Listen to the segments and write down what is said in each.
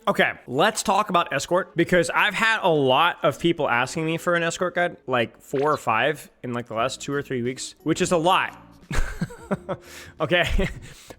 Okay, let's talk about Escort, because I've had a lot of people asking me for an Escort guide, like 4 or 5 in like the last 2 or 3 weeks, which is a lot. Okay.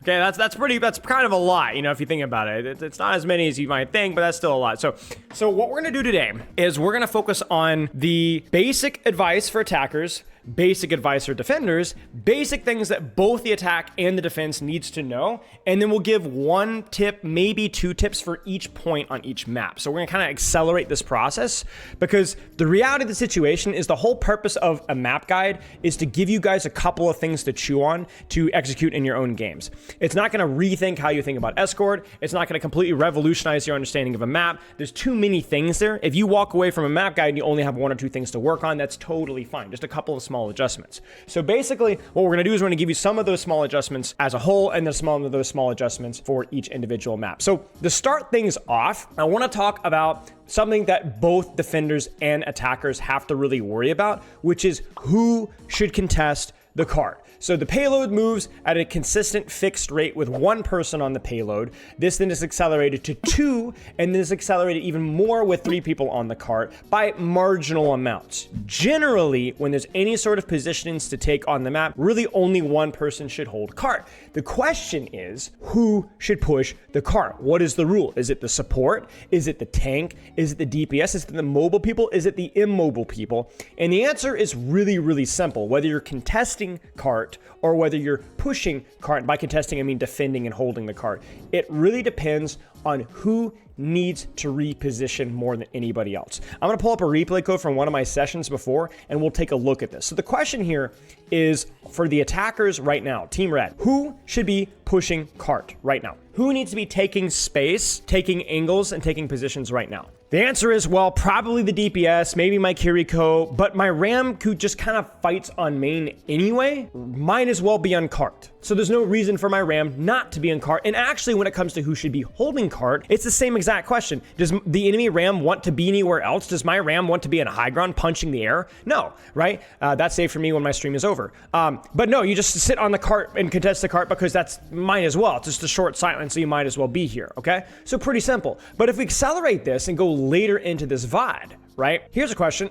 Okay, that's kind of a lot, you know, if you think about it. It's not as many as you might think, but that's still a lot. So what we're gonna do today is we're gonna focus on the basic advice for attackers, basic advice for defenders, basic things that both the attack and the defense needs to know, and then we'll give 1 tip, maybe 2 tips for each point on each map. So we're gonna kind of accelerate this process, because the reality of the situation is the whole purpose of a map guide is to give you guys a couple of things to chew on to execute in your own games. It's not gonna rethink how you think about Escort. It's not gonna completely revolutionize your understanding of a map. There's too many things there. If you walk away from a map guide and you only have 1 or 2 things to work on, that's totally fine. Just a couple of small adjustments. So basically, what we're gonna do is we're gonna give you some of those small adjustments as a whole, and then some of those small adjustments for each individual map. So to start things off, I wanna talk about something that both defenders and attackers have to really worry about, which is who should contest the cart. So the payload moves at a consistent fixed rate with 1 person on the payload. This then is accelerated to 2, and then is accelerated even more with 3 people on the cart by marginal amounts. Generally, when there's any sort of positionings to take on the map, really only 1 person should hold cart. The question is, who should push the cart? What is the rule? Is it the support? Is it the tank? Is it the DPS? Is it the mobile people? Is it the immobile people? And the answer is really, really simple. Whether you're contesting cart or whether you're pushing cart, by contesting I mean defending and holding the cart, it really depends on who needs to reposition more than anybody else. I'm gonna pull up a replay code from one of my sessions before, and we'll take a look at this. So the question here is for the attackers right now, Team Red, who should be pushing cart right now? Who needs to be taking space, taking angles, and taking positions right now? The answer is, well, probably the DPS, maybe my Kiriko, but my Ram, who just kind of fights on main anyway, might as well be on cart. So there's no reason for my Ram not to be on cart. And actually, when it comes to who should be holding cart, it's the same exact question. Does the enemy Ram want to be anywhere else? Does my Ram want to be in high ground punching the air? No, right? That's safe for me when my stream is over. But no, you just sit on the cart and contest the cart because that's might as well. It's just a short silence, so you might as well be here, okay? So pretty simple. But if we accelerate this and go later into this VOD, right? Here's a question.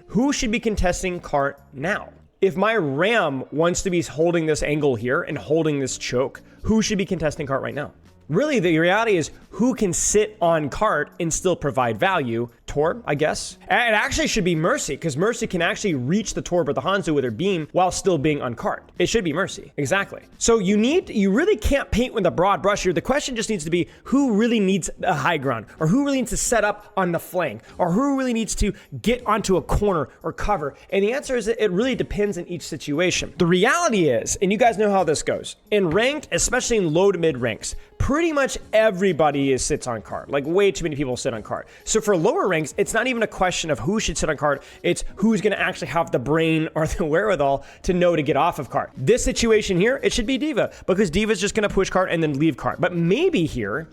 Who should be contesting cart now? If my Ram wants to be holding this angle here and holding this choke, who should be contesting cart right now? Really, the reality is who can sit on cart and still provide value? Torb, I guess. It actually should be Mercy, because Mercy can actually reach the Torb or the Hanzo with her beam while still being on cart. It should be Mercy, exactly. So you really can't paint with a broad brush here. The question just needs to be who really needs a high ground, or who really needs to set up on the flank, or who really needs to get onto a corner or cover. And the answer is that it really depends in each situation. The reality is, and you guys know how this goes, in ranked, especially in low to mid ranks, pretty much everybody sits on cart. Like way too many people sit on cart. So for lower ranks, it's not even a question of who should sit on cart. It's who's going to actually have the brain or the wherewithal to know to get off of cart. This situation here, it should be D.Va, because D.Va's just going to push cart and then leave cart. But maybe here,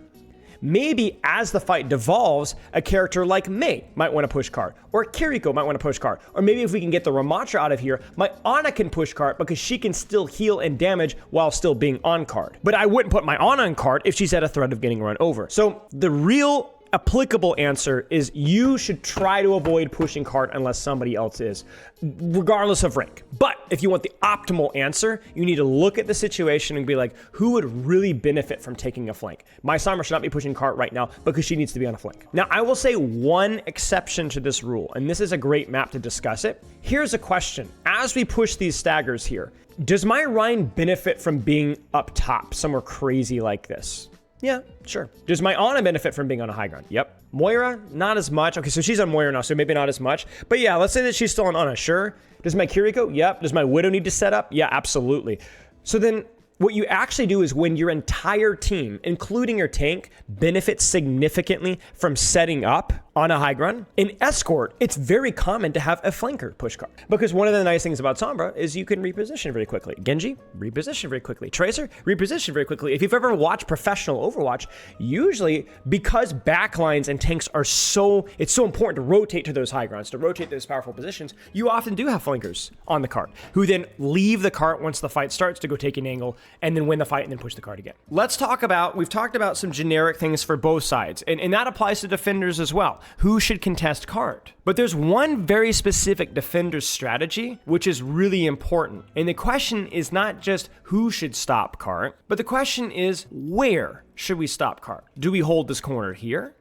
maybe as the fight devolves, a character like Mei might want to push cart, or Kiriko might want to push cart, or maybe if we can get the Ramatra out of here, my Ana can push cart because she can still heal and damage while still being on cart. But I wouldn't put my Ana on cart if she's at a threat of getting run over. So the real applicable answer is you should try to avoid pushing cart unless somebody else is, regardless of rank. But if you want the optimal answer, you need to look at the situation and be like, who would really benefit from taking a flank? My Sombra should not be pushing cart right now because she needs to be on a flank. Now, I will say one exception to this rule, and this is a great map to discuss it. Here's a question. As we push these staggers here, does my Rhine benefit from being up top somewhere crazy like this? Yeah, sure. Does my Ana benefit from being on a high ground? Yep. Moira, not as much. Okay, so she's on Moira now, so maybe not as much. But yeah, let's say that she's still on Ana. Sure. Does my Kiriko? Yep. Does my Widow need to set up? Yeah, absolutely. So then what you actually do is when your entire team, including your tank, benefits significantly from setting up on a high ground, in Escort, it's very common to have a flanker push cart. Because one of the nice things about Sombra is you can reposition very quickly. Genji, reposition very quickly. Tracer, reposition very quickly. If you've ever watched professional Overwatch, usually because backlines and tanks are it's so important to rotate to those high grounds, to rotate those powerful positions, you often do have flankers on the cart, who then leave the cart once the fight starts to go take an angle and then win the fight and then push the card again. We've talked about some generic things for both sides, and that applies to defenders as well. Who should contest card? But there's one very specific defender's strategy, which is really important. And the question is not just who should stop card, but the question is where should we stop card? Do we hold this corner here?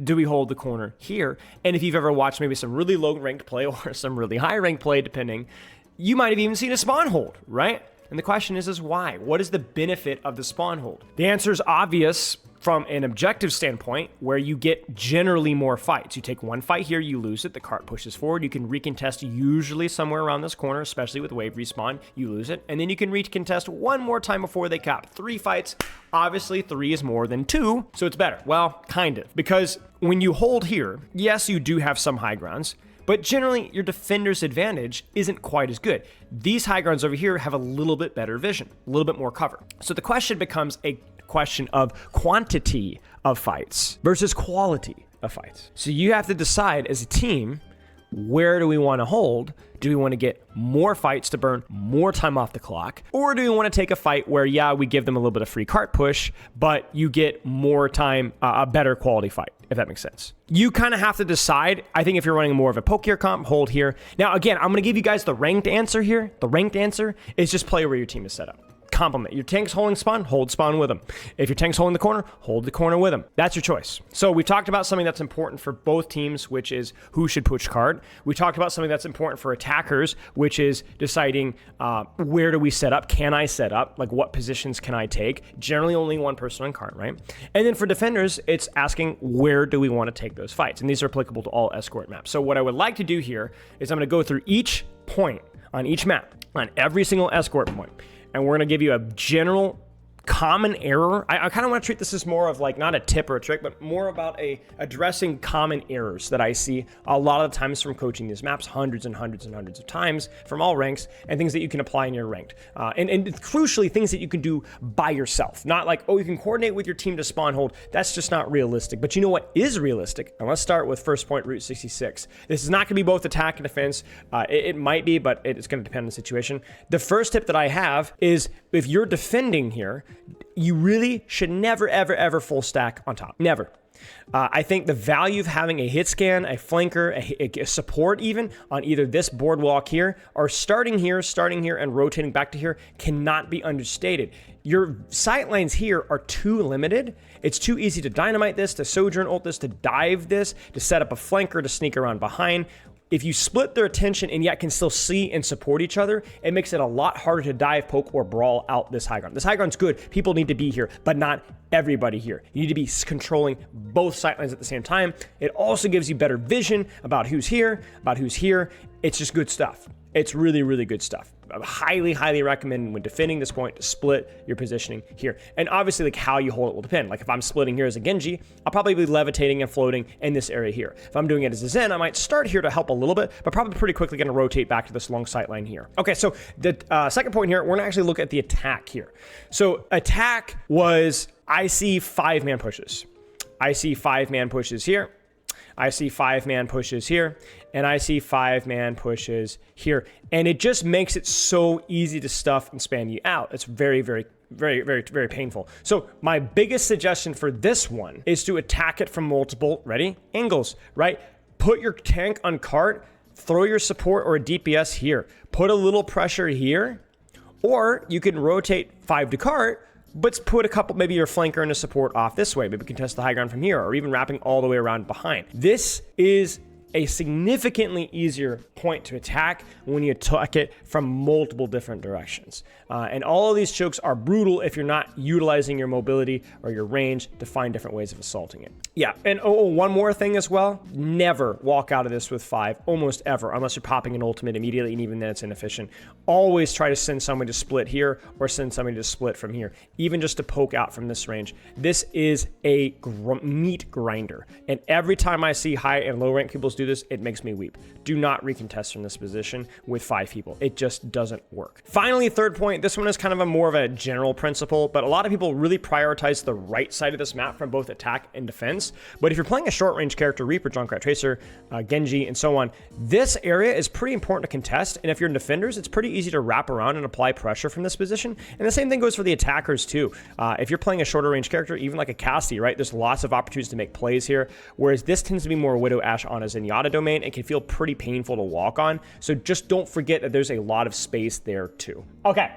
Do we hold the corner here? And if you've ever watched maybe some really low ranked play or some really high ranked play, depending, you might have even seen a spawn hold, right? And the question is why? What is the benefit of the spawn hold? The answer is obvious from an objective standpoint, where you get generally more fights. You take one fight here, you lose it, the cart pushes forward, you can recontest usually somewhere around this corner, especially with wave respawn, you lose it, and then you can recontest one more time before they cap. 3 fights, obviously 3 is more than 2, so it's better. Well, kind of, because when you hold here, yes, you do have some high grounds, but generally your defender's advantage isn't quite as good. These high grounds over here have a little bit better vision, a little bit more cover. So the question becomes a question of quantity of fights versus quality of fights. So you have to decide as a team, where do we want to hold? Do we want to get more fights to burn more time off the clock? Or do we want to take a fight where, yeah, we give them a little bit of free cart push, but you get more time, a better quality fight, if that makes sense. You kind of have to decide. I think if you're running more of a poke here comp, hold here. Now, again, I'm going to give you guys the ranked answer here. The ranked answer is just play where your team is set up. Complement. Your tank's holding spawn, hold spawn with them. If your tank's holding the corner, hold the corner with them. That's your choice. So we've talked about something that's important for both teams, which is who should push card. We talked about something that's important for attackers, which is deciding where do we set up? Can I set up? Like what positions can I take? Generally only one person on card, right? And then for defenders, it's asking where do we want to take those fights? And these are applicable to all escort maps. So what I would like to do here is I'm going to go through each point on each map, on every single escort point. And we're going to give you a general common error. I kind of want to treat this as more of like not a tip or a trick, but more about addressing common errors that I see a lot of the times from coaching these maps hundreds and hundreds and hundreds of times from all ranks, and things that you can apply in your ranked. And crucially, things that you can do by yourself. Not like, oh, you can coordinate with your team to spawn hold. That's just not realistic. But you know what is realistic? And let's start with first point, Route 66. This is not going to be both attack and defense. It might be, but it's going to depend on the situation. The first tip that I have is if you're defending here, you really should never, ever, ever full stack on top. Never. I think the value of having a hit scan, a flanker, a support even on either this boardwalk here or starting here, and rotating back to here cannot be understated. Your sight lines here are too limited. It's too easy to dynamite this, to sojourn ult this, to dive this, to set up a flanker, to sneak around behind. If you split their attention and yet can still see and support each other, it makes it a lot harder to dive, poke, or brawl out this high ground. This high ground's good. People need to be here, but not everybody here. You need to be controlling both sightlines at the same time. It also gives you better vision about who's here, about who's here. It's just good stuff. It's really, really good stuff. I highly, highly recommend when defending this point to split your positioning here. And obviously, like how you hold it will depend. Like if I'm splitting here as a Genji, I'll probably be levitating and floating in this area here. If I'm doing it as a Zen, I might start here to help a little bit, but probably pretty quickly going to rotate back to this long sight line here. Okay, so the second point here, we're going to actually look at the attack here. So attack was, I see 5-man pushes. I see 5-man pushes here. I see 5-man pushes here, and I see 5-man pushes here. And it just makes it so easy to stuff and spam you out. It's very, very, very, very, very painful. So my biggest suggestion for this one is to attack it from multiple, ready, angles, right? Put your tank on cart, throw your support or a DPS here. Put a little pressure here, or you can rotate 5 to cart, but put a couple, maybe your flanker and a support off this way. Maybe contest the high ground from here, or even wrapping all the way around behind. This is a significantly easier point to attack when you attack it from multiple different directions. And all of these chokes are brutal if you're not utilizing your mobility or your range to find different ways of assaulting it. Yeah, and one more thing as well, never walk out of this with 5, almost ever, unless you're popping an ultimate immediately, and even then it's inefficient. Always try to send somebody to split here or send somebody to split from here, even just to poke out from this range. This is a meat grinder. And every time I see high and low rank people do this, it makes me weep. Do not recontest from this position with 5 people. It just doesn't work. Finally, third point, this one is kind of a more of a general principle, but a lot of people really prioritize the right side of this map from both attack and defense. But if you're playing a short range character, Reaper, Junkrat, Tracer, Genji, and so on, this area is pretty important to contest. And if you're in defenders, it's pretty easy to wrap around and apply pressure from this position. And the same thing goes for the attackers too. If you're playing a shorter range character, even like a Cassie, right? There's lots of opportunities to make plays here. Whereas this tends to be more Widow, Ashe, Ana, Zenyatta domain. It can feel pretty painful to walk on. So just don't forget that there's a lot of space there too. Okay.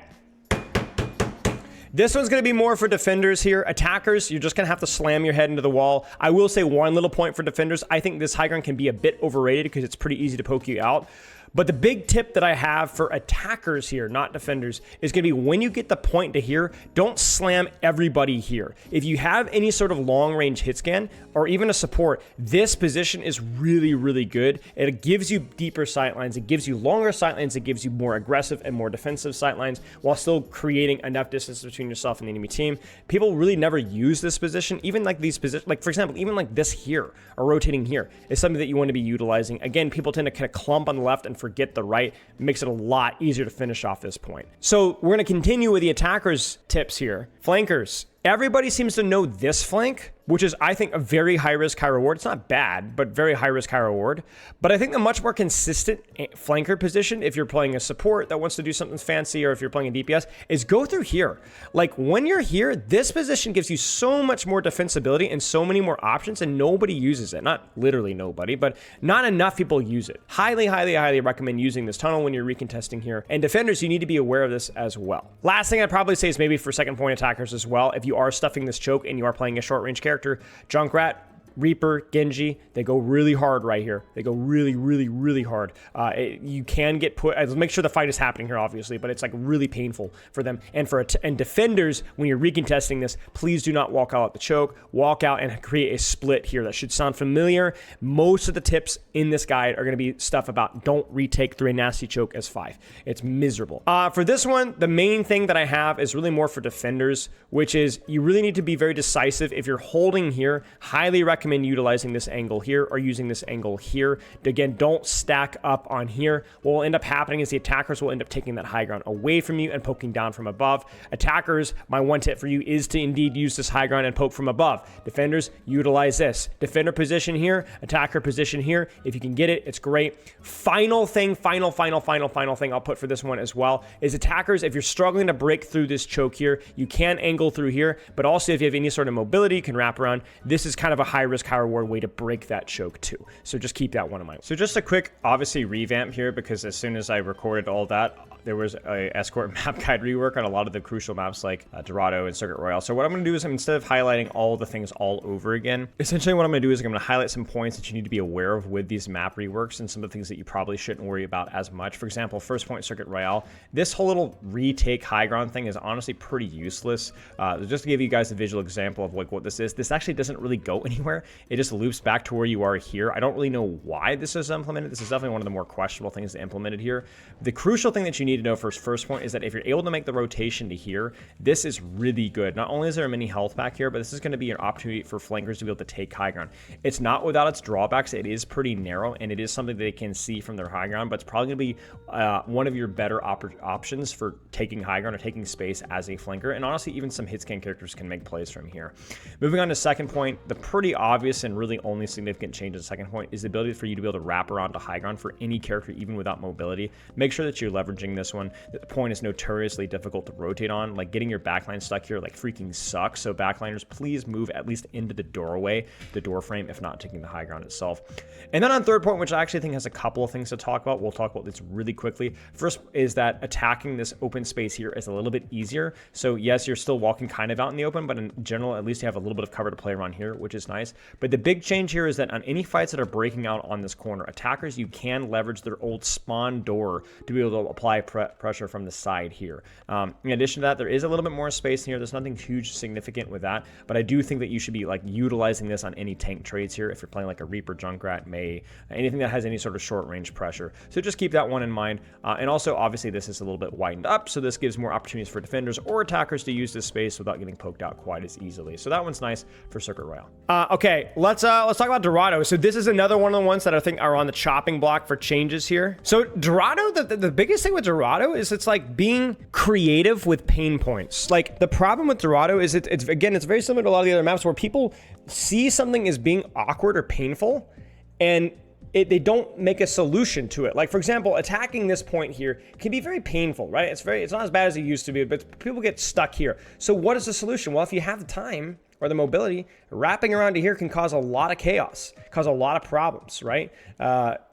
This one's going to be more for defenders here. Attackers, you're just going to have to slam your head into the wall. I will say one little point for defenders. I think this high ground can be a bit overrated because it's pretty easy to poke you out. But the big tip that I have for attackers here, not defenders, is going to be when you get the point to here, don't slam everybody here. If you have any sort of long-range hit scan or even a support, this position is really, really good. It gives you deeper sightlines. It gives you longer sightlines. It gives you more aggressive and more defensive sightlines while still creating enough distance between yourself and the enemy team. People really never use this position. Even like these positions, like for example, even like this here or rotating here is something that you want to be utilizing. Again, people tend to kind of clump on the left and forget the right. Makes it a lot easier to finish off this point. So we're going to continue with the attackers tips here. Flankers. Everybody seems to know this flank, which is, I think, a very high risk, high reward. It's not bad, but very high risk, high reward. But I think the much more consistent flanker position, if you're playing a support that wants to do something fancy, or if you're playing a DPS, is go through here. Like when you're here, this position gives you so much more defensibility and so many more options, and nobody uses it. Not literally nobody, but not enough people use it. Highly, highly, highly recommend using this tunnel when you're recontesting here. And defenders, you need to be aware of this as well. Last thing I'd probably say is maybe for second point attackers as well, if you are stuffing this choke and you are playing a short range character, Junkrat, Reaper, Genji, they go really hard right here. They go really, really, really hard. You can get put, make sure the fight is happening here, obviously, but it's like really painful for them. And for and defenders, when you're recontesting this, please do not walk out at the choke. Walk out and create a split here. That should sound familiar. Most of the tips in this guide are going to be stuff about don't retake through a nasty choke as 5. It's miserable. For this one, the main thing that I have is really more for defenders, which is you really need to be very decisive. If you're holding here, highly recommend utilizing this angle here or using this angle here. Again, don't stack up on here. What will end up happening is the attackers will end up taking that high ground away from you and poking down from above. Attackers, my one tip for you is to indeed use this high ground and poke from above. Defenders, utilize this. Defender position here, attacker position here. If you can get it, it's great. Final thing, final thing I'll put for this one as well is attackers, if you're struggling to break through this choke here, you can angle through here, but also if you have any sort of mobility, you can wrap around. This is kind of a high risk, high reward way to break that choke too. So just keep that one in mind. So just a quick, obviously, revamp here, because as soon as I recorded all that, there was a Escort map guide rework on a lot of the crucial maps like Dorado and Circuit Royale. So what I'm going to do is, instead of highlighting all the things all over again, essentially what I'm going to do is I'm going to highlight some points that you need to be aware of with these map reworks and some of the things that you probably shouldn't worry about as much. For example, first point, Circuit Royale. This whole little retake high ground thing is honestly pretty useless. Just to give you guys a visual example of like what this is, this actually doesn't really go anywhere. It just loops back to where you are here. I don't really know why this is implemented. This is definitely one of the more questionable things implemented here. The crucial thing that you need to know for first point is that if you're able to make the rotation to here, this is really good. Not only is there a mini health pack here, but this is going to be an opportunity for flankers to be able to take high ground. It's not without its drawbacks. It is pretty narrow, and it is something that they can see from their high ground, but it's probably going to be one of your better options for taking high ground or taking space as a flanker. And honestly, even some hit scan characters can make plays from here. Moving on to second point, the pretty obvious and really only significant change in second point is the ability for you to be able to wrap around to high ground for any character, even without mobility. Make sure that you're leveraging this one. The point is notoriously difficult to rotate on. Like getting your backline stuck here like freaking sucks. So backliners, please move at least into the doorway, the door frame, if not taking the high ground itself. And then on third point, which I actually think has a couple of things to talk about, we'll talk about this really quickly. First is that attacking this open space here is a little bit easier. So yes, you're still walking kind of out in the open, but in general, at least you have a little bit of cover to play around here, which is nice. But the big change here is that on any fights that are breaking out on this corner, attackers, you can leverage their old spawn door to be able to apply pressure from the side here. In addition to that, there is a little bit more space in here. There's nothing huge significant with that, but I do think that you should be like utilizing this on any tank trades here if you're playing like a Reaper, Junkrat, May, anything that has any sort of short range pressure. So just keep that one in mind. And also, obviously, this is a little bit widened up, so this gives more opportunities for defenders or attackers to use this space without getting poked out quite as easily. So that one's nice for Circuit Royale. Okay, let's talk about Dorado. So this is another one of the ones that I think are on the chopping block for changes here. So Dorado, the biggest thing with Dorado is it's like being creative with pain points. Like the problem with Dorado is it's very similar to a lot of the other maps where people see something as being awkward or painful and they don't make a solution to it. Like for example, attacking this point here can be very painful, right? It's not as bad as it used to be, but people get stuck here. So what is the solution? Well, if you have the time or the mobility, wrapping around to here can cause a lot of chaos, cause a lot of problems, right?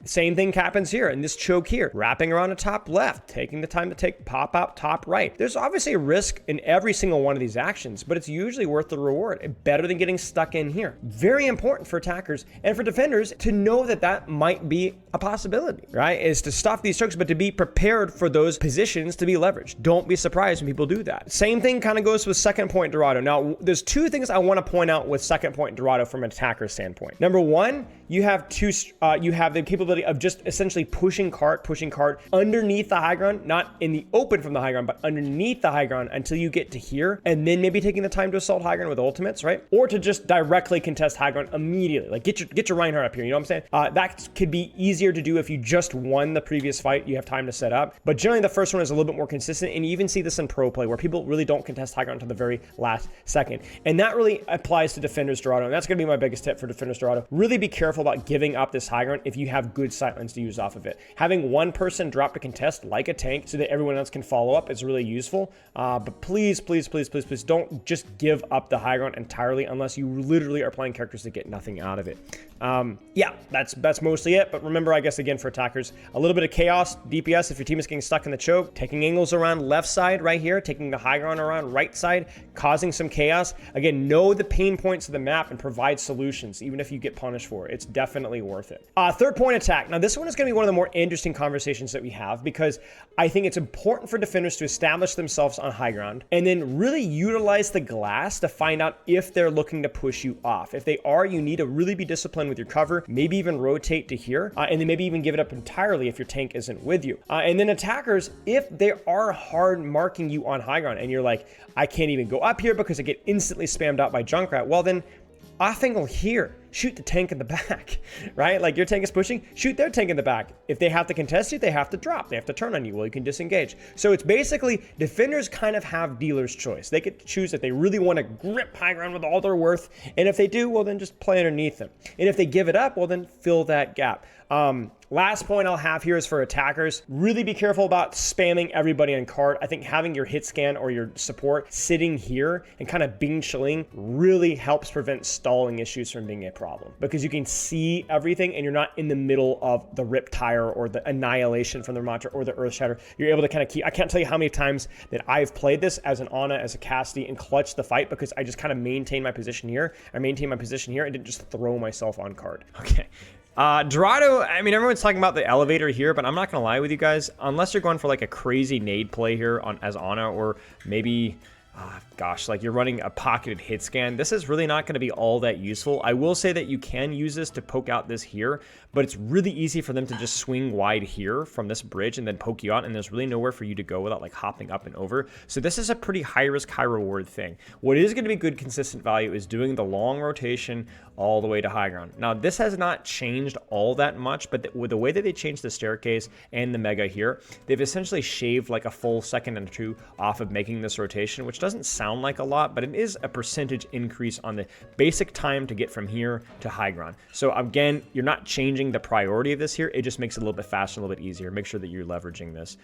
Same thing happens here in this choke here, wrapping around the top left, taking the time to pop out top right. There's obviously a risk in every single one of these actions, but it's usually worth the reward, better than getting stuck in here. Very important for attackers and for defenders to know that that might be a possibility, right? Is to stuff these chokes, but to be prepared for those positions to be leveraged. Don't be surprised when people do that. Same thing kind of goes with second point Dorado. Now, there's two things I want to point out with second point Dorado from an attacker standpoint. Number one, you have the capability of just essentially pushing cart underneath the high ground, not in the open from the high ground, but underneath the high ground until you get to here, and then maybe taking the time to assault high ground with ultimates, right? Or to just directly contest high ground immediately. Like get your Reinhardt up here, you know what I'm saying? That could be easier to do if you just won the previous fight, you have time to set up. But generally the first one is a little bit more consistent, and you even see this in pro play where people really don't contest high ground until the very last second. And that really applies to Defender's Dorado, and that's going to be my biggest tip for Defender's Dorado. Really be careful about giving up this high ground if you have good sightlines to use off of it. Having one person drop a contest like a tank so that everyone else can follow up is really useful. But please don't just give up the high ground entirely unless you literally are playing characters that get nothing out of it. Yeah, that's mostly it. But remember, I guess, again, for attackers, a little bit of chaos, DPS if your team is getting stuck in the choke, taking angles around left side right here, taking the high ground around right side, causing some chaos. Again, know the pain points of the map and provide solutions, even if you get punished for it. It's definitely worth it. Third point attack. Now, this one is going to be one of the more interesting conversations that we have because I think it's important for defenders to establish themselves on high ground and then really utilize the glass to find out if they're looking to push you off. If they are, you need to really be disciplined with your cover, maybe even rotate to here, and then maybe even give it up entirely if your tank isn't with you. And then attackers, if they are hard marking you on high ground and you're like, I can't even go up here because I get instantly spammed out by Junkrat, well then, off angle here, shoot the tank in the back, right? Like your tank is pushing, shoot their tank in the back. If they have to contest you, they have to drop, they have to turn on you. Well, you can disengage. So it's basically defenders kind of have dealer's choice. They get to choose if they really want to grip high ground with all their worth. And if they do, well, then just play underneath them. And if they give it up, well, then fill that gap. Last point I'll have here is for attackers. Really be careful about spamming everybody on card. I think having your hit scan or your support sitting here and kind of being chilling really helps prevent stalling issues from being a problem because you can see everything and you're not in the middle of the rip tire or the annihilation from the Ramatra or the earth shatter. You're able to kind of keep, I can't tell you how many times that I've played this as an Ana, as a Cassidy and clutched the fight because I just kind of maintained my position here. I maintained my position here and didn't just throw myself on card. Okay. Dorado, I mean, everyone's talking about the elevator here, but I'm not going to lie with you guys. Unless you're going for like a crazy nade play here as Ana, or maybe, gosh, like you're running a pocketed hit scan, this is really not going to be all that useful. I will say that you can use this to poke out this here, but it's really easy for them to just swing wide here from this bridge and then poke you out, and there's really nowhere for you to go without like hopping up and over. So this is a pretty high risk, high reward thing. What is going to be good consistent value is doing the long rotation all the way to high ground. Now, this has not changed all that much, but with the way that they changed the staircase and the mega here, they've essentially shaved like a full second and two off of making this rotation, which doesn't sound like a lot, but it is a percentage increase on the basic time to get from here to high ground. So again, you're not changing the priority of this here. It just makes it a little bit faster, a little bit easier. Make sure that you're leveraging this.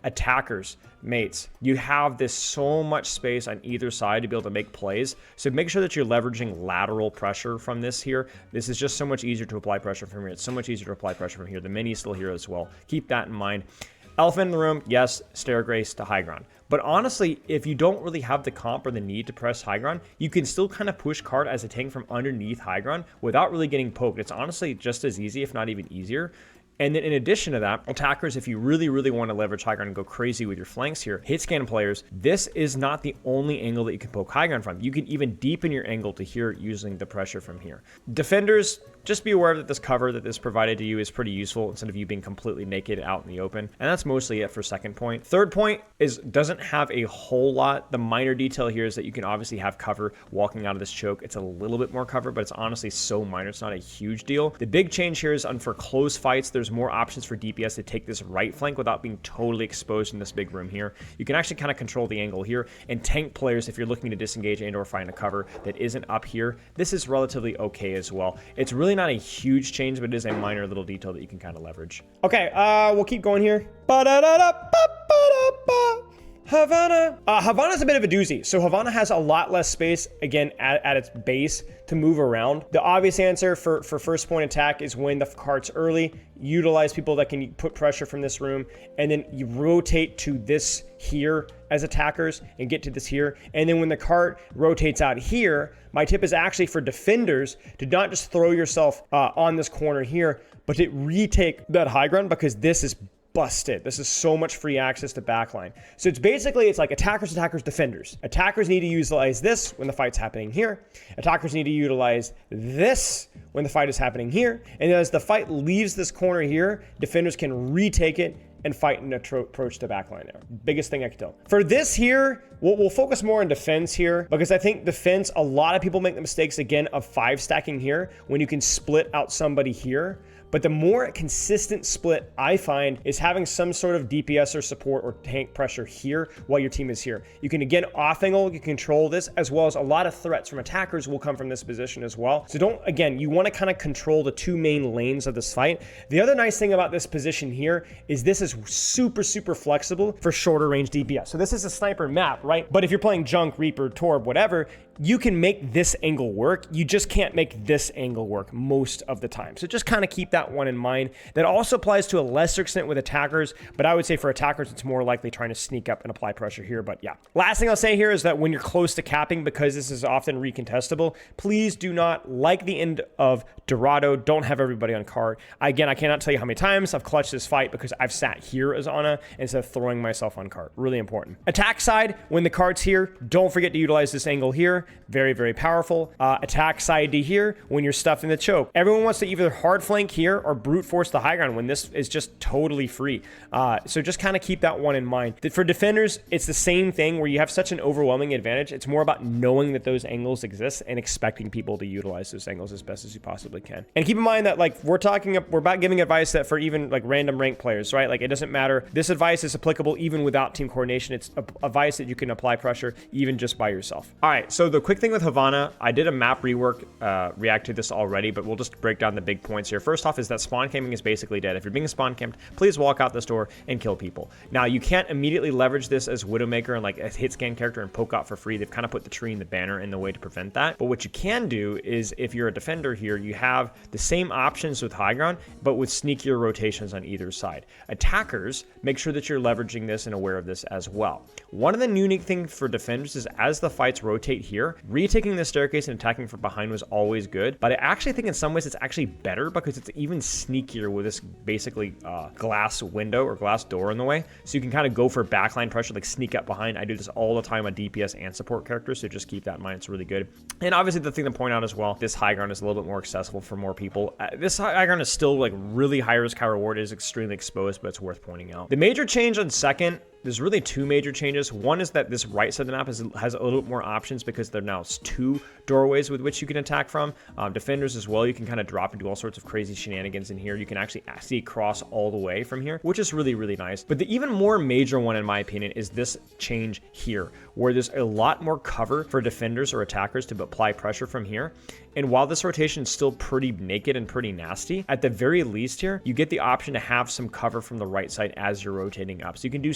Attackers, mates, you have this so much space on either side to be able to make plays. So make sure that you're leveraging lateral pressure from this here. This is just so much easier to apply pressure from here. It's so much easier to apply pressure from here. The mini is still here as well. Keep that in mind. Elephant in the room, yes, stair grace to high ground. But honestly, if you don't really have the comp or the need to press high ground, you can still kind of push card as a tank from underneath high ground without really getting poked. It's honestly just as easy, if not even easier. And then in addition to that, attackers, if you really, really want to leverage high ground and go crazy with your flanks here, hit scan players, this is not the only angle that you can poke high ground from. You can even deepen your angle to here using the pressure from here. Defenders, just be aware that this cover that this provided to you is pretty useful instead of you being completely naked out in the open. And that's mostly it for second point. Third point doesn't have a whole lot. The minor detail here is that you can obviously have cover walking out of this choke. It's a little bit more cover, but it's honestly so minor. It's not a huge deal. The big change here is for close fights, there's more options for DPS to take this right flank without being totally exposed in this big room here. You can actually kind of control the angle here, and tank players, if you're looking to disengage and or find a cover that isn't up here, this is relatively okay as well. It's really not a huge change, but it is a minor little detail that you can kind of leverage. Okay, we'll keep going here. Havana. Havana's a bit of a doozy. So Havana has a lot less space, again, at its base to move around. The obvious answer for first point attack is when the cart's early, utilize people that can put pressure from this room, and then you rotate to this here as attackers and get to this here. And then when the cart rotates out here, my tip is actually for defenders to not just throw yourself on this corner here, but to retake that high ground, because this is busted. This is so much free access to backline. So it's like attackers, defenders. Attackers need to utilize this when the fight's happening here. Attackers need to utilize this when the fight is happening here. And as the fight leaves this corner here, defenders can retake it and fight and approach the backline there. Biggest thing I can tell. For this here, we'll focus more on defense here, because I think defense, a lot of people make the mistakes again of 5 stacking here when you can split out somebody here. But the more consistent split I find is having some sort of DPS or support or tank pressure here while your team is here. You can, again, off angle, you control this, as well as a lot of threats from attackers will come from this position as well. So you want to kind of control the 2 main lanes of this fight. The other nice thing about this position here is this is super, super flexible for shorter range DPS. So this is a sniper map, right? But if you're playing Junk, Reaper, Torb, whatever, you can make this angle work. You just can't make this angle work most of the time. So just kind of keep that one in mind. That also applies to a lesser extent with attackers, but I would say for attackers, it's more likely trying to sneak up and apply pressure here. But yeah. Last thing I'll say here is that when you're close to capping, because this is often recontestable, please do not, like the end of Dorado, don't have everybody on cart. Again, I cannot tell you how many times I've clutched this fight because I've sat here as Ana instead of throwing myself on cart. Really important. Attack side, when the cart's here, don't forget to utilize this angle here. Very, very powerful. Attack side to here when you're stuffed in the choke. Everyone wants to either hard flank here or brute force the high ground when this is just totally free. So just kind of keep that one in mind. For defenders, it's the same thing where you have such an overwhelming advantage. It's more about knowing that those angles exist and expecting people to utilize those angles as best as you possibly can. And keep in mind that, like, we're about giving advice that for even like random rank players, right? Like, it doesn't matter. This advice is applicable even without team coordination. It's advice that you can apply pressure even just by yourself. All right, so the quick thing with Havana, I did a map rework, react to this already, but we'll just break down the big points here. First off is that spawn camping is basically dead. If you're being spawn camped, please walk out this door and kill people. Now, you can't immediately leverage this as Widowmaker and like a hit scan character and poke out for free. They've kind of put the tree and the banner in the way to prevent that. But what you can do is, if you're a defender here, you have the same options with high ground, but with sneakier rotations on either side. Attackers, make sure that you're leveraging this and aware of this as well. One of the unique things for defenders is as the fights rotate here, retaking the staircase and attacking from behind was always good, but I actually think in some ways it's actually better because it's even sneakier with this basically glass window or glass door in the way. So you can kind of go for backline pressure, like sneak up behind. I do this all the time on DPS and support characters, so just keep that in mind. It's really good. And obviously the thing to point out as well, this high ground is a little bit more accessible for more people. This high ground is still like really high risk, high reward. It is extremely exposed, but it's worth pointing out. The major change on second, there's really 2 major changes. One is that this right side of the map has a little bit more options because there are now 2 doorways with which you can attack from. Defenders as well, you can kind of drop and do all sorts of crazy shenanigans in here. You can actually see across all the way from here, which is really, really nice. But the even more major one, in my opinion, is this change here, where there's a lot more cover for defenders or attackers to apply pressure from here. And while this rotation is still pretty naked and pretty nasty, at the very least here, you get the option to have some cover from the right side as you're rotating up. So you can do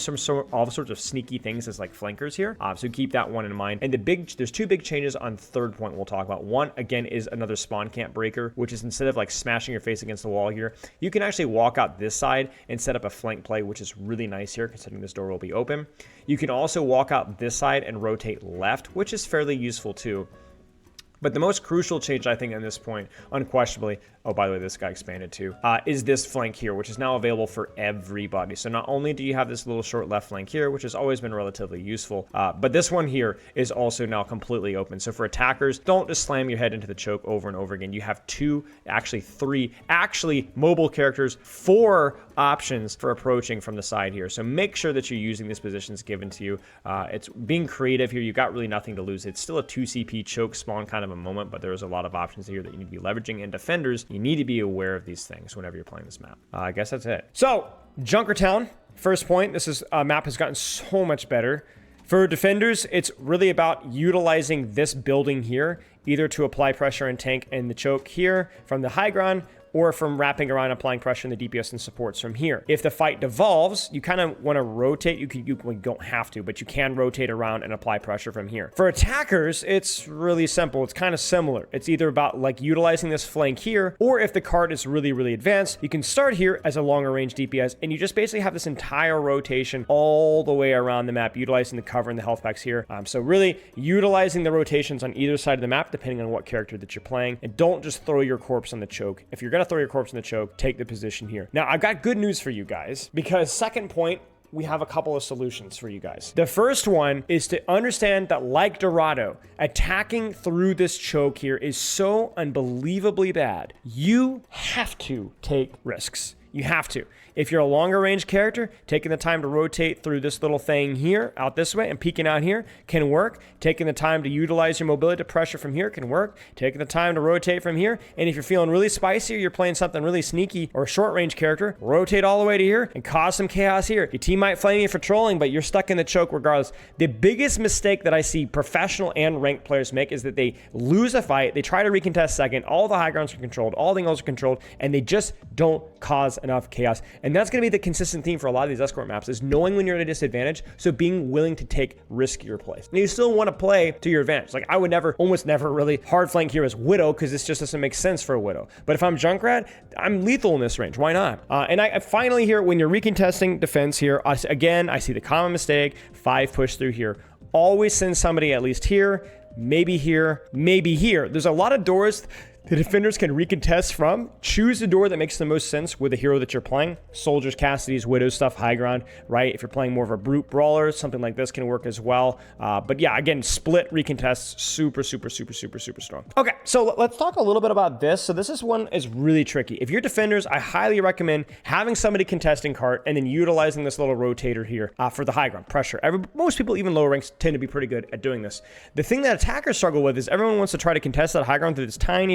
all sorts of sneaky things as like flankers here. So keep that one in mind. And there's 2 big changes on third point we'll talk about. One, again, is another spawn camp breaker, which is instead of like smashing your face against the wall here, you can actually walk out this side and set up a flank play, which is really nice here considering this door will be open. You can also walk out this side and rotate left, which is fairly useful too. But the most crucial change, I think, at this point, unquestionably, oh, by the way, this guy expanded too, is this flank here, which is now available for everybody. So not only do you have this little short left flank here, which has always been relatively useful, but this one here is also now completely open. So for attackers, don't just slam your head into the choke over and over again. You have two, actually three, actually mobile characters, 4 options for approaching from the side here. So make sure that you're using these positions given to you. It's being creative here. You got really nothing to lose. It's still a 2 CP choke spawn kind of a moment, but there's a lot of options here that you need to be leveraging. And defenders, you need to be aware of these things whenever you're playing this map. I guess that's it. So Junkertown, first point. This map has gotten so much better. For defenders, it's really about utilizing this building here, either to apply pressure and tank in the choke here from the high ground, or from wrapping around, applying pressure in the DPS and supports from here. If the fight devolves, you kind of want to rotate. You don't have to, but you can rotate around and apply pressure from here. For attackers, it's really simple. It's kind of similar. It's either about like utilizing this flank here, or if the card is really, really advanced, you can start here as a longer range DPS, and you just basically have this entire rotation all the way around the map, utilizing the cover and the health packs here. So really utilizing the rotations on either side of the map, depending on what character that you're playing, and don't just throw your corpse on the choke. If you're gonna throw your corpse in the choke, take the position here. Now, I've got good news for you guys, because second point, we have a couple of solutions for you guys. The first one is to understand that, like Dorado, attacking through this choke here is so unbelievably bad. You have to take risks. You have to. If you're a longer range character, taking the time to rotate through this little thing here, out this way, and peeking out here can work. Taking the time to utilize your mobility to pressure from here can work. Taking the time to rotate from here. And if you're feeling really spicy, or you're playing something really sneaky or a short range character, rotate all the way to here and cause some chaos here. Your team might flame you for trolling, but you're stuck in the choke regardless. The biggest mistake that I see professional and ranked players make is that they lose a fight, they try to recontest second, all the high grounds are controlled, all the angles are controlled, and they just don't cause enough chaos. And that's going to be the consistent theme for a lot of these escort maps, is knowing when you're at a disadvantage, so being willing to take riskier plays. And you still want to play to your advantage. Like, I would almost never really hard flank here as Widow, because this just doesn't make sense for a Widow. But if I'm Junkrat, I'm lethal in this range. Why not? And I finally here, when you're recontesting defense here, I see the common mistake, 5 push through here. Always send somebody at least here, maybe here, maybe here. There's a lot of doors the defenders can recontest from. Choose the door that makes the most sense with the hero that you're playing. Soldiers, Cassidy's, Widows stuff, high ground, right? If you're playing more of a brute brawler, something like this can work as well. But yeah, again, split recontests, super, super, super, super, super strong. Okay, so let's talk a little bit about this. So this one is really tricky. If you're defenders, I highly recommend having somebody contesting cart and then utilizing this little rotator here for the high ground pressure. Most people, even lower ranks, tend to be pretty good at doing this. The thing that attackers struggle with is everyone wants to try to contest that high ground through this tiny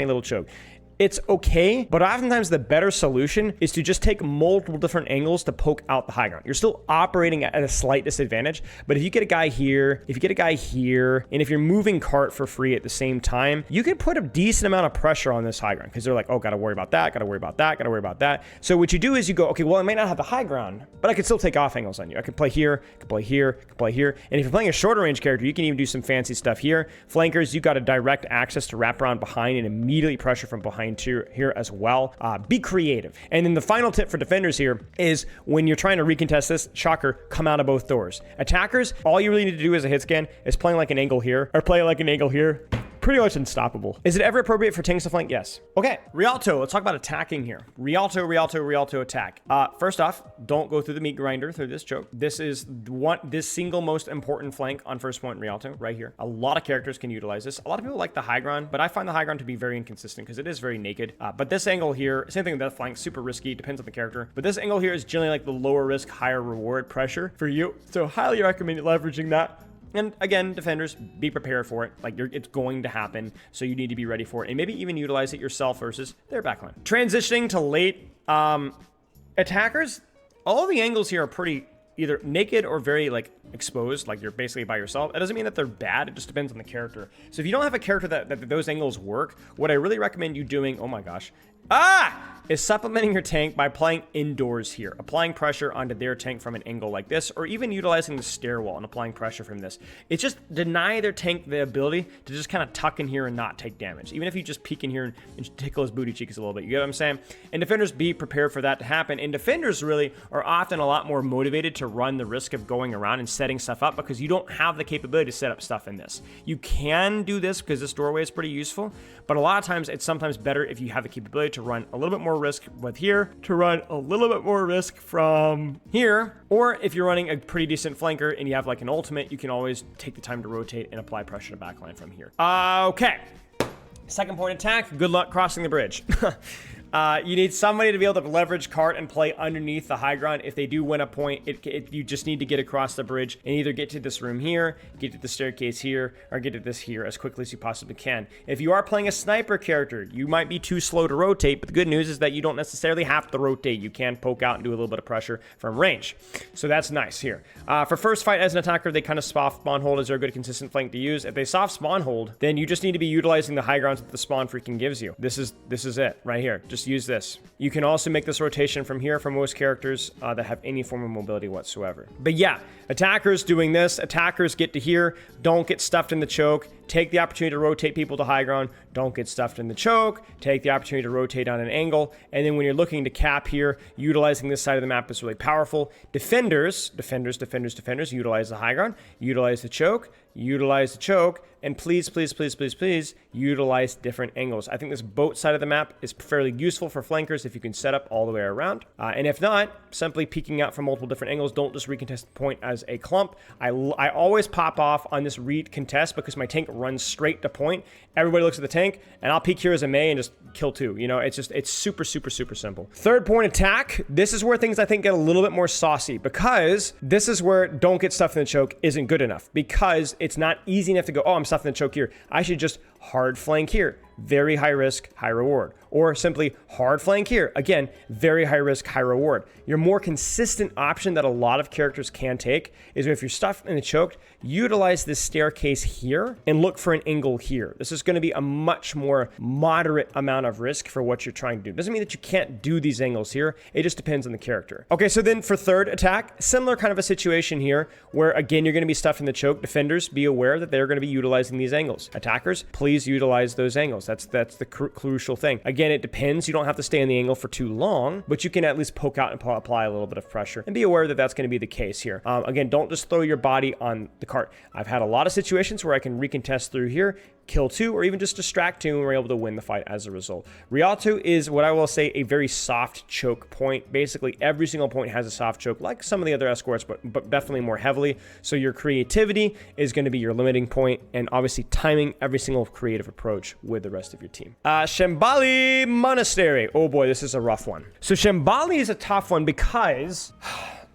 little choke. It's okay, but oftentimes the better solution is to just take multiple different angles to poke out the high ground. You're still operating at a slight disadvantage, but if you get a guy here, if you get a guy here, and if you're moving cart for free at the same time, you can put a decent amount of pressure on this high ground, because they're like, oh, gotta worry about that, gotta worry about that, gotta worry about that. So what you do is you go, okay, well, I might not have the high ground, but I can still take off angles on you. I can play here, can play here, can play here. And if you're playing a shorter range character, you can even do some fancy stuff here. Flankers, you got a direct access to wrap around behind and immediately pressure from behind here as well. Be creative. And then the final tip for defenders here is, when you're trying to recontest this, shocker, come out of both doors. Attackers, all you really need to do as a hit scan is playing like an angle here, or play like an angle here. Pretty much unstoppable. Is it ever appropriate for tanks to flank? Yes. Okay, Rialto, let's talk about attacking here. Rialto attack. First off, don't go through the meat grinder through this choke. This is this single most important flank on first point in Rialto, right here. A lot of characters can utilize this. A lot of people like the high ground, but I find the high ground to be very inconsistent because it is very naked. But this angle here, same thing with that flank, super risky, depends on the character. But this angle here is generally like the lower risk, higher reward pressure for you. So highly recommend leveraging that. And again, defenders, be prepared for it. Like, it's going to happen, so you need to be ready for it, and maybe even utilize it yourself versus their backline. Transitioning to late attackers, all the angles here are pretty either naked or very like exposed, like you're basically by yourself. It doesn't mean that they're bad, it just depends on the character. So if you don't have a character that those angles work, what I really recommend you doing, oh my gosh, is supplementing your tank by playing indoors here, applying pressure onto their tank from an angle like this, or even utilizing the stairwell and applying pressure from this. It's just deny their tank the ability to just kind of tuck in here and not take damage. Even if you just peek in here and tickle his booty cheeks a little bit, you get what I'm saying? And defenders, be prepared for that to happen. And defenders really are often a lot more motivated to run the risk of going around and setting stuff up because you don't have the capability to set up stuff in this. You can do this because this doorway is pretty useful, but a lot of times it's sometimes better if you have the capability to run a little bit more risk with here, to run a little bit more risk from here, or if you're running a pretty decent flanker and you have like an ultimate, you can always take the time to rotate and apply pressure to backline from here. Okay. Second point attack, good luck crossing the bridge. You need somebody to be able to leverage cart and play underneath the high ground. If they do win a point, you just need to get across the bridge and either get to this room here, get to the staircase here, or get to this here as quickly as you possibly can. If you are playing a sniper character, you might be too slow to rotate, but the good news is that you don't necessarily have to rotate. You can poke out and do a little bit of pressure from range. So that's nice here. For first fight as an attacker, they kind of soft spawn hold is a good consistent flank to use. If they soft spawn hold, then you just need to be utilizing the high grounds that the spawn freaking gives you. This is it right here. Just use this. You can also make this rotation from here for most characters that have any form of mobility whatsoever. But yeah, attackers doing this, attackers get to here, don't get stuffed in the choke, take the opportunity to rotate people to high ground, don't get stuffed in the choke, take the opportunity to rotate on an angle, and then when you're looking to cap here, utilizing this side of the map is really powerful. Defenders, utilize the high ground, utilize the choke, and please, utilize different angles. I think this boat side of the map is fairly useful for flankers if you can set up all the way around. And if not, simply peeking out from multiple different angles. Don't just recontest the point as a clump. I always pop off on this recontest because my tank runs straight to point. Everybody looks at the tank, and I'll peek here as a May and just kill two. You know, it's super simple. Third point attack. This is where things I think get a little bit more saucy because this is where don't get stuffed in the choke isn't good enough because it's not easy enough to go, oh, I'm stuffed in the choke here. I should just hard flank here. Very high risk, high reward. Or simply hard flank here. Again, very high risk, high reward. Your more consistent option that a lot of characters can take is if you're stuffed in the choke, utilize this staircase here and look for an angle here. This is going to be a much more moderate amount of risk for what you're trying to do. Doesn't mean that you can't do these angles here. It just depends on the character. Okay, so then for third attack, similar kind of a situation here where again, you're going to be stuffed in the choke. Defenders, be aware that they're going to be utilizing these angles. Attackers, please utilize those angles. That's the crucial thing. Again, it depends. You don't have to stay in the angle for too long, but you can at least poke out and apply a little bit of pressure and be aware that that's going to be the case here. Again, don't just throw your body on the cart. I've had a lot of situations where I can recontest through here, kill two, or even just distract two, and we're able to win the fight as a result. Rialto is what I will say a very soft choke point. Basically, every single point has a soft choke, like some of the other escorts, but definitely more heavily. So your creativity is going to be your limiting point, and obviously timing every single creative approach with the rest of your team. Shambali Monastery. Oh boy, this is a rough one. So Shambali is a tough one because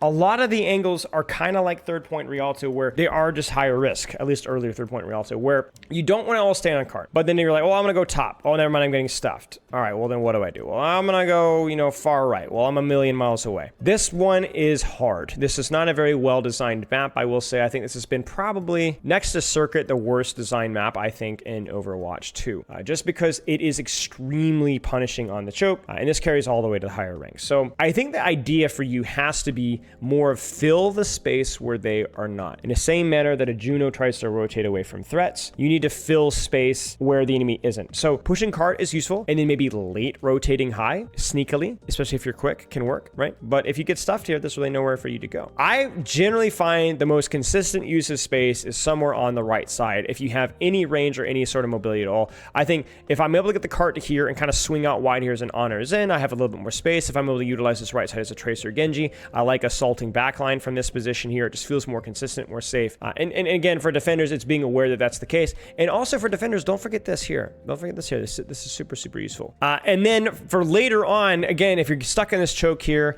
a lot of the angles are kind of like third point Rialto, where they are just higher risk, at least earlier third point Rialto, where you don't want to all stay on cart. But then you're like, well, I'm going to go top. Oh, never mind, I'm getting stuffed. All right, well, then what do I do? Well, I'm going to go, far right. Well, I'm a million miles away. This one is hard. This is not a very well-designed map, I will say. I think this has been probably, next to Circuit, the worst designed map, I think, in Overwatch 2. Just because it is extremely punishing on the choke, and this carries all the way to the higher ranks. So I think the idea for you has to be more of fill the space where they are not. In the same manner that a Juno tries to rotate away from threats, you need to fill space where the enemy isn't. So pushing cart is useful, and then maybe late rotating high, sneakily, especially if you're quick, can work, right? But if you get stuffed here, there's really nowhere for you to go. I generally find the most consistent use of space is somewhere on the right side. If you have any range or any sort of mobility at all, I think if I'm able to get the cart to here and kind of swing out wide here as an honor Zen, I have a little bit more space. If I'm able to utilize this right side as a Tracer Genji, I like assaulting backline from this position here. It just feels more consistent, more safe. And again, for defenders, it's being aware that that's the case. And also for defenders, don't forget this here. Don't forget this here. This is super useful. And then for later on, again, if you're stuck in this choke here,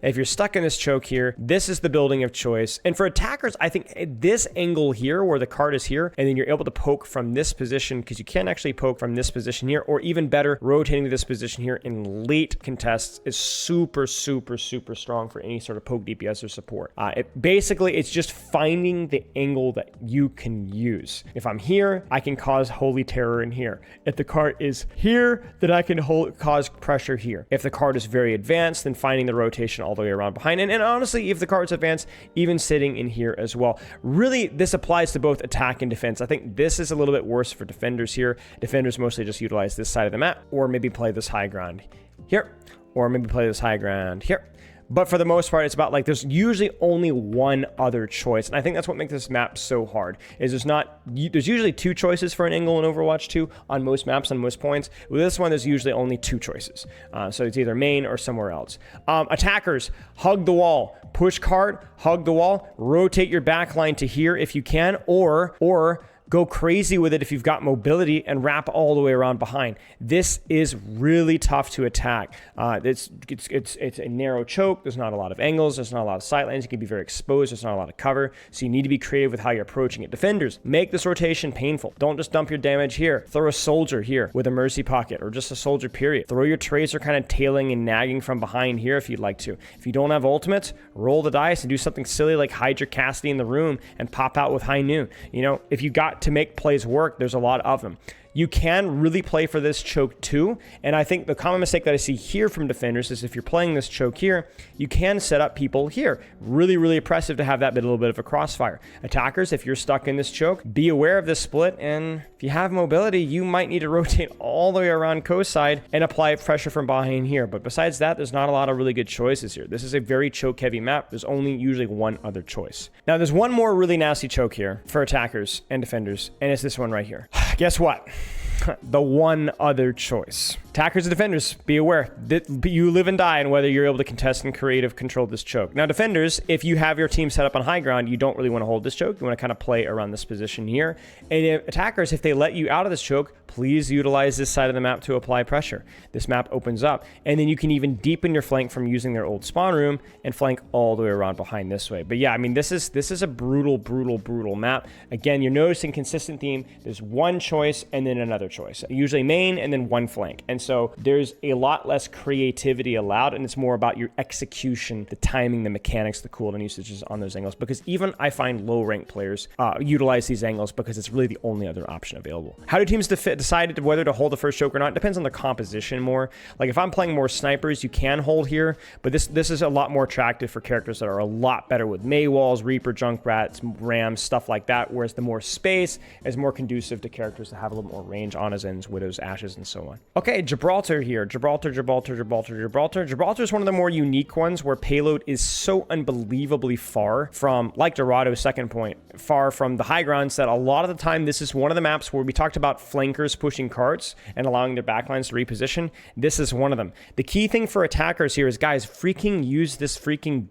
this is the building of choice. And for attackers, I think this angle here where the cart is here, and then you're able to poke from this position, because you can actually poke from this position here, or even better, rotating to this position here in late contests is super strong for any sort of poke DPS support. Basically, it's just finding the angle that you can use. If I'm here, I can cause holy terror in here. If the card is here, then I can cause pressure here. If the card is very advanced, then finding the rotation all the way around behind. And honestly, if the card's advanced, even sitting in here as well. Really, this applies to both attack and defense. I think this is a little bit worse for defenders here. Defenders mostly just utilize this side of the map, or maybe play this high ground here, or maybe play this high ground here. But for the most part, it's about like there's usually only one other choice. And I think that's what makes this map so hard, is there's usually two choices for an angle in Overwatch 2 on most maps, on most points. With this one, there's usually only two choices. So it's either main or somewhere else. Attackers, hug the wall, push cart, hug the wall, rotate your backline to here if you can, or go crazy with it if you've got mobility and wrap all the way around behind. This is really tough to attack. It's a narrow choke. There's not a lot of angles. There's not a lot of sight lines. You can be very exposed. There's not a lot of cover. So you need to be creative with how you're approaching it. Defenders, make this rotation painful. Don't just dump your damage here. Throw a soldier here with a mercy pocket, or just a soldier period. Throw your tracer kind of tailing and nagging from behind here if you'd like to. If you don't have ultimates, roll the dice and do something silly like Hydra Cassidy in the room and pop out with high noon. You know, if you got to make plays work, there's a lot of them. You can really play for this choke too, and I think the common mistake that I see here from defenders is if you're playing this choke here, you can set up people here. Really, really oppressive to have that bit, a little bit of a crossfire. Attackers, if you're stuck in this choke, be aware of this split, and if you have mobility, you might need to rotate all the way around coast side and apply pressure from behind here. But besides that, there's not a lot of really good choices here. This is a very choke-heavy map. There's only usually one other choice. Now, there's one more really nasty choke here for attackers and defenders, and it's this one right here. Guess what? The one other choice. Attackers and defenders, be aware that you live and die on whether you're able to contest and creative control this choke. Now, defenders, if you have your team set up on high ground, you don't really want to hold this choke. You want to kind of play around this position here. And if attackers, if they let you out of this choke, please utilize this side of the map to apply pressure. This map opens up, and then you can even deepen your flank from using their old spawn room and flank all the way around behind this way. But yeah, I mean, this is a brutal map. Again, you're noticing consistent theme. There's one choice and then another choice. Usually main and then one flank. And so there's a lot less creativity allowed, and it's more about your execution, the timing, the mechanics, the cooldown usages on those angles. Because even I find low rank players utilize these angles because it's really the only other option available. How do teams decide whether to hold the first choke or not? It depends on the composition more. Like if I'm playing more snipers, you can hold here, but this is a lot more attractive for characters that are a lot better with May walls, Reaper, Junkrats, Rams, stuff like that. Whereas the more space is more conducive to characters that have a little more range on his ends, Widows, Ashes, and so on. Okay, Gibraltar here. Gibraltar is one of the more unique ones where payload is so unbelievably far from, like Dorado, second point, far from the high grounds that a lot of the time this is one of the maps where we talked about flankers pushing carts and allowing their backlines to reposition. This is one of them. The key thing for attackers here is, guys, freaking use this freaking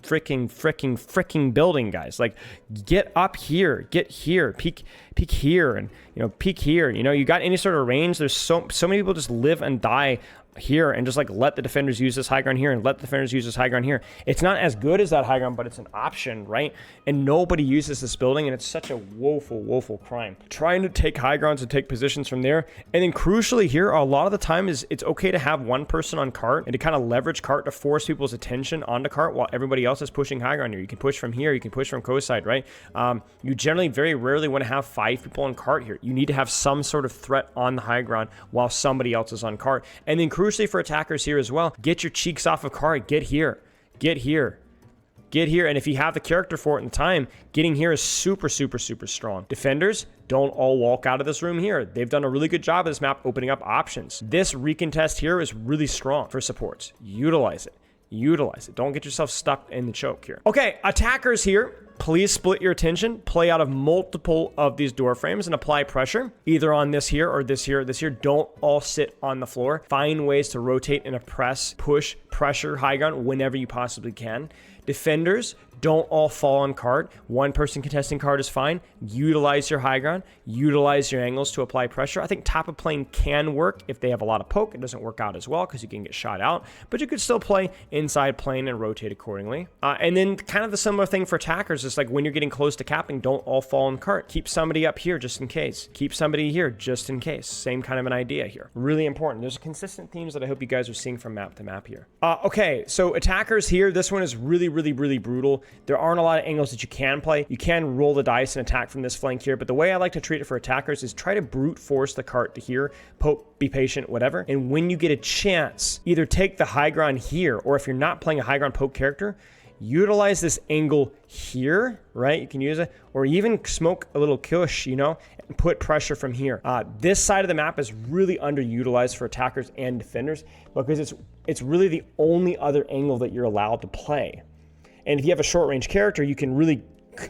building, guys. Like, get up here, get here, peek here, and peek here. You got any sort of range. There's so many people just live and die here and just like let the defenders use this high ground here and let the defenders use this high ground here. It's not as good as that high ground, but it's an option, right? And nobody uses this building, and it's such a woeful crime. Trying to take high grounds and take positions from there. And then crucially here, a lot of the time is it's okay to have one person on cart and to kind of leverage cart to force people's attention onto cart while everybody else is pushing high ground here. You can push from here, you can push from coast side, right? You generally very rarely want to have 5 people on cart here. You need to have some sort of threat on the high ground while somebody else is on cart. And then crucially for attackers here as well, get your cheeks off of cart, get here. And if you have the character for it in time, getting here is super strong. Defenders, don't all walk out of this room here. They've done a really good job of this map opening up options. This recontest here is really strong for supports. Utilize it. Don't get yourself stuck in the choke here. Okay, attackers here, please split your attention, play out of multiple of these door frames and apply pressure, either on this here or this here or this here. Don't all sit on the floor. Find ways to rotate and oppress, push, pressure, high ground whenever you possibly can. Defenders, don't all fall on cart. One person contesting cart is fine. Utilize your high ground. Utilize your angles to apply pressure. I think top of plane can work if they have a lot of poke. It doesn't work out as well because you can get shot out, but you could still play inside plane and rotate accordingly. And then kind of the similar thing for attackers just like when you're getting close to capping, don't all fall in the cart. Keep somebody up here just in case. Keep somebody here just in case. Same kind of an idea here. Really important. There's consistent themes that I hope you guys are seeing from map to map here. Okay, so attackers here, this one is really, really, really brutal. There aren't a lot of angles that you can play. You can roll the dice and attack from this flank here, but the way I like to treat it for attackers is try to brute force the cart to here, poke, be patient, whatever. And when you get a chance, either take the high ground here, or if you're not playing a high ground poke character, utilize this angle here, right? You can use it, or even smoke a little kush, you know, and put pressure from here. This side of the map is really underutilized for attackers and defenders because it's really the only other angle that you're allowed to play. And if you have a short range character, you can really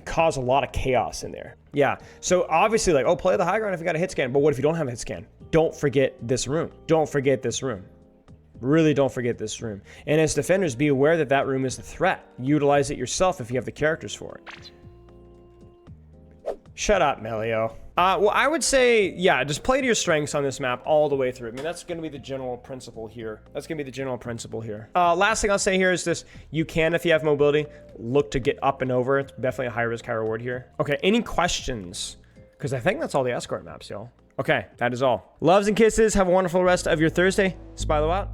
cause a lot of chaos in there. Yeah, so obviously like, oh, play the high ground if you got a hit scan, but what if you don't have a hit scan? Don't forget this room. Don't forget this room. Really don't forget this room. And as defenders, be aware that that room is a threat. Utilize it yourself if you have the characters for it. Shut up, Melio. Well, I would say, yeah, just play to your strengths on this map all the way through. I mean, that's going to be the general principle here. That's going to be the general principle here. Last thing I'll say here is this. You can, if you have mobility, look to get up and over. It's definitely a high risk, high reward here. Okay, any questions? Because I think that's all the escort maps, y'all. Okay, that is all. Loves and kisses. Have a wonderful rest of your Thursday. Spilo out.